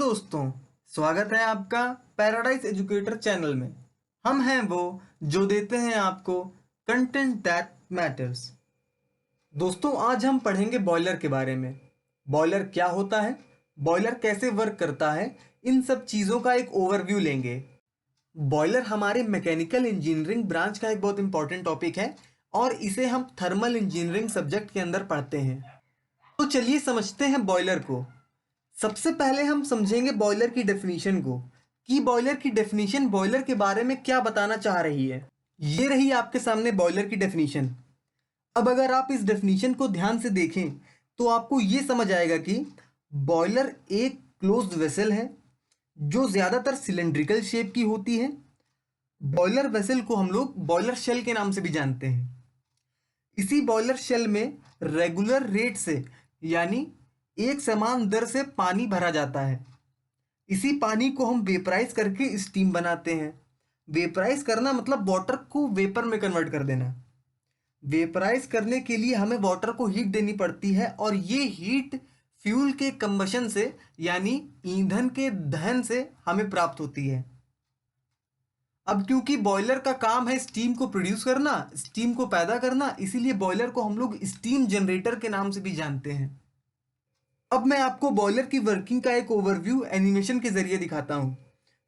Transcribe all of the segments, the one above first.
दोस्तों, स्वागत है आपका पैराडाइज एजुकेटर चैनल में। हम हैं वो जो देते हैं आपको कंटेंट दैट मैटर्स। दोस्तों, आज हम पढ़ेंगे बॉयलर के बारे में। बॉयलर क्या होता है, बॉयलर कैसे वर्क करता है, इन सब चीज़ों का एक ओवरव्यू लेंगे। बॉयलर हमारे मैकेनिकल इंजीनियरिंग ब्रांच का एक बहुत इंपॉर्टेंट टॉपिक है और इसे हम थर्मल इंजीनियरिंग सब्जेक्ट के अंदर पढ़ते हैं। तो चलिए समझते हैं बॉयलर को। सबसे पहले हम समझेंगे बॉयलर की डेफिनेशन को कि बॉयलर की डेफिनेशन बॉयलर के बारे में क्या बताना चाह रही है। ये रही आपके सामने बॉयलर की डेफिनेशन। अब अगर आप इस डेफिनेशन को ध्यान से देखें तो आपको ये समझ आएगा कि बॉयलर एक क्लोज्ड वेसल है जो ज़्यादातर सिलेंड्रिकल शेप की होती है। बॉयलर वेसल को हम लोग बॉयलर शेल के नाम से भी जानते हैं। इसी बॉयलर शेल में रेगुलर रेट से यानी एक समान दर से पानी भरा जाता है। इसी पानी को हम वेपराइज करके स्टीम बनाते हैं। वेपराइज करना मतलब वाटर को वेपर में कन्वर्ट कर देना। वेपराइज करने के लिए हमें वाटर को हीट देनी पड़ती है और ये हीट फ्यूल के कंबशन से यानी ईंधन के दहन से हमें प्राप्त होती है। अब क्योंकि बॉयलर का काम है स्टीम को प्रोड्यूस करना, स्टीम को पैदा करना, इसीलिए बॉयलर को हम लोग स्टीम जनरेटर के नाम से भी जानते हैं। अब मैं आपको बॉयलर की वर्किंग का एक ओवरव्यू एनिमेशन के जरिए दिखाता हूँ।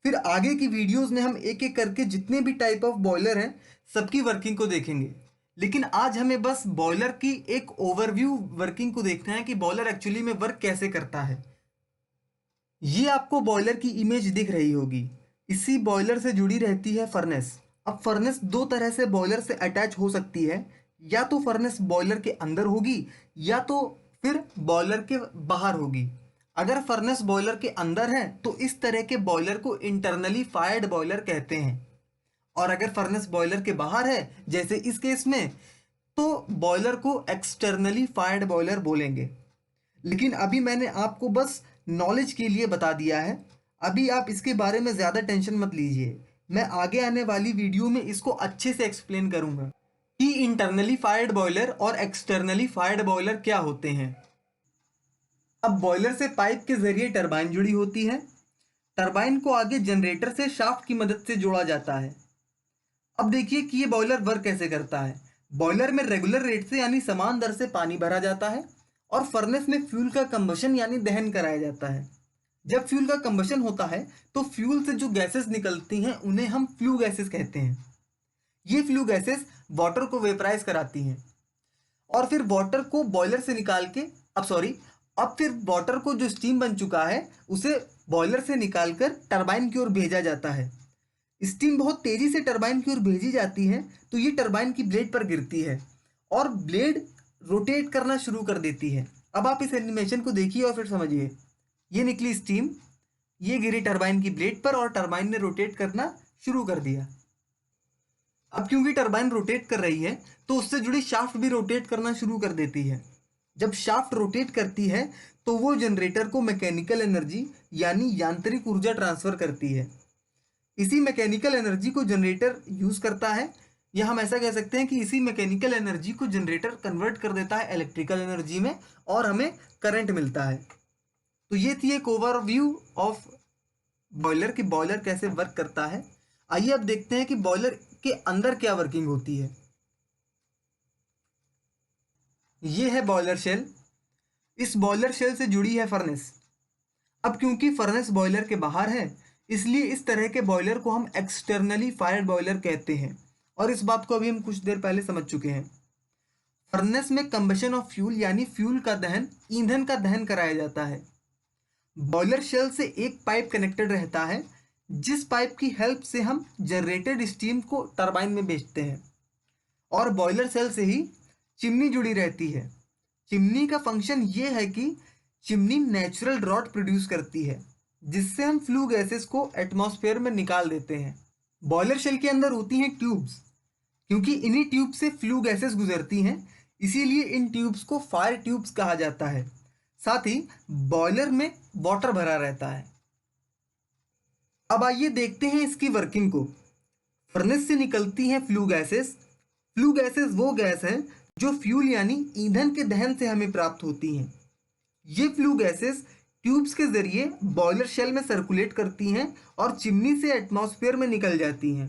फिर आगे की वीडियोस में हम एक एक करके जितने भी टाइप ऑफ बॉयलर हैं सबकी वर्किंग को देखेंगे। लेकिन आज हमें बस बॉयलर की एक ओवरव्यू वर्किंग को देखना है कि बॉयलर एक्चुअली में वर्क कैसे करता है। ये आपको बॉयलर की इमेज दिख रही होगी। इसी बॉयलर से जुड़ी रहती है फर्नेस। अब फर्नेस दो तरह से बॉयलर से अटैच हो सकती है, या तो फर्नेस बॉयलर के अंदर होगी या तो फिर बॉयलर के बाहर होगी। अगर फर्नेस बॉयलर के अंदर है तो इस तरह के बॉयलर को इंटरनली फायर्ड बॉयलर कहते हैं, और अगर फर्नेस बॉयलर के बाहर है जैसे इस केस में तो बॉयलर को एक्सटर्नली फायर्ड बॉयलर बोलेंगे। लेकिन अभी मैंने आपको बस नॉलेज के लिए बता दिया है। अभी आप इसके बारे में ज़्यादा टेंशन मत लीजिए। मैं आगे आने वाली वीडियो में इसको अच्छे से एक्सप्लेन करूंगा कि इंटरनली फायर्ड बॉयलर और एक्सटर्नली फायर्ड बॉयलर क्या होते हैं। अब बॉयलर से पाइप के जरिए टरबाइन जुड़ी होती है। टरबाइन को आगे जनरेटर से शाफ्ट की मदद से जोड़ा जाता है। अब देखिए कि ये बॉयलर वर्क कैसे करता है। बॉयलर में रेगुलर रेट से यानी समान दर से पानी भरा जाता है और फर्नेस में फ्यूल का कंबशन यानी दहन कराया जाता है। जब फ्यूल का कंबशन होता है तो फ्यूल से जो गैसेस निकलती हैं उन्हें हम फ्लू गैसेस कहते हैं। ये फ्लू गैसेस वाटर को वेपराइज कराती हैं और फिर वाटर को बॉयलर से निकाल के अब फिर वाटर को जो स्टीम बन चुका है उसे बॉयलर से निकालकर टरबाइन की ओर भेजा जाता है। स्टीम बहुत तेजी से टरबाइन की ओर भेजी जाती है तो ये टरबाइन की ब्लेड पर गिरती है और ब्लेड रोटेट करना शुरू कर देती है। अब आप इस एनिमेशन को देखिए और फिर समझिए। ये निकली स्टीम, ये गिरी टरबाइन की ब्लेड पर और टरबाइन ने रोटेट करना शुरू कर दिया। अब क्योंकि टरबाइन रोटेट कर रही है तो उससे जुड़ी शाफ्ट भी रोटेट करना शुरू कर देती है। जब शाफ्ट रोटेट करती है तो वो जनरेटर को मैकेनिकल एनर्जी यानी यांत्रिक ऊर्जा ट्रांसफर करती है। इसी मैकेनिकल एनर्जी को जनरेटर यूज करता है, या हम ऐसा कह सकते हैं कि इसी मैकेनिकल एनर्जी को जनरेटर कन्वर्ट कर देता है इलेक्ट्रिकल एनर्जी में और हमें करंट मिलता है। तो ये थी एक ओवरव्यू ऑफ बॉयलर कि बॉयलर कैसे वर्क करता है। आइए अब देखते हैं कि बॉयलर के अंदर क्या वर्किंग होती है। ये है बॉयलर शेल। इस बॉयलर शेल से जुड़ी है फर्नेस। अब क्योंकि फर्नेस बॉयलर के बाहर है इसलिए इस तरह के बॉयलर को हम एक्सटर्नली फायर्ड बॉयलर कहते हैं, और इस बात को अभी हम कुछ देर पहले समझ चुके हैं। फर्नेस में कंबशन ऑफ फ्यूल यानी फ्यूल का दहन, ईंधन का दहन कराया जाता है। बॉयलर शेल से एक पाइप कनेक्टेड रहता है जिस पाइप की हेल्प से हम जनरेटेड स्टीम को टरबाइन में भेजते हैं, और बॉयलर सेल से ही चिमनी जुड़ी रहती है। चिमनी का फंक्शन ये है कि चिमनी नेचुरल ड्रॉट प्रोड्यूस करती है जिससे हम फ्लू गैसेस को एटमॉस्फेयर में निकाल देते हैं। बॉयलर शेल के अंदर होती हैं ट्यूब्स। क्योंकि इन्हीं ट्यूब से फ्लू गैसेस गुजरती हैं इसीलिए इन ट्यूब्स को फायर ट्यूब्स कहा जाता है। साथ ही बॉयलर में वाटर भरा रहता है। अब आइए देखते हैं इसकी वर्किंग को। फर्नेस से निकलती हैं फ्लू गैसेस। फ्लू गैसेस वो गैस हैं जो फ्यूल यानी ईंधन के दहन से हमें प्राप्त होती हैं। ये फ्लू गैसेस ट्यूब्स के जरिए बॉयलर शेल में सर्कुलेट करती हैं और चिमनी से एटमॉस्फेयर में निकल जाती हैं।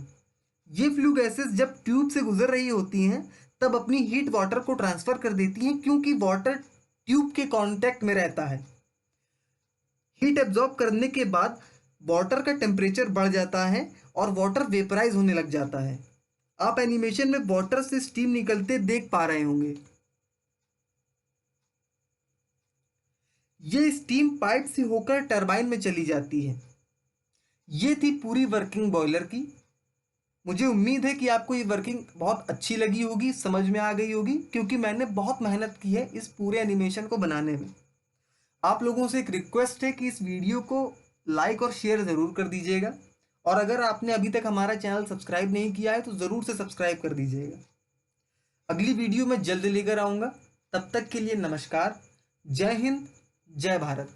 ये फ्लू गैसेस जब ट्यूब से गुजर रही होती हैं तब अपनी हीट वाटर को ट्रांसफर कर देती हैं, क्योंकि वाटर ट्यूब के कांटेक्ट में रहता है। हीट एब्जॉर्ब करने के बाद वाटर का टेम्परेचर बढ़ जाता है और वाटर वेपराइज होने लग जाता है। आप एनिमेशन में वाटर से स्टीम निकलते देख पा रहे होंगे। ये स्टीम पाइप से होकर टरबाइन में चली जाती है। ये थी पूरी वर्किंग बॉयलर की। मुझे उम्मीद है कि आपको ये वर्किंग बहुत अच्छी लगी होगी, समझ में आ गई होगी, क्योंकि मैंने बहुत मेहनत की है इस पूरे एनिमेशन को बनाने में। आप लोगों से एक रिक्वेस्ट है कि इस वीडियो को लाइक और शेयर ज़रूर कर दीजिएगा, और अगर आपने अभी तक हमारा चैनल सब्सक्राइब नहीं किया है तो ज़रूर से सब्सक्राइब कर दीजिएगा। अगली वीडियो मैं जल्द लेकर आऊँगा। तब तक के लिए नमस्कार। जय हिंद, जय भारत।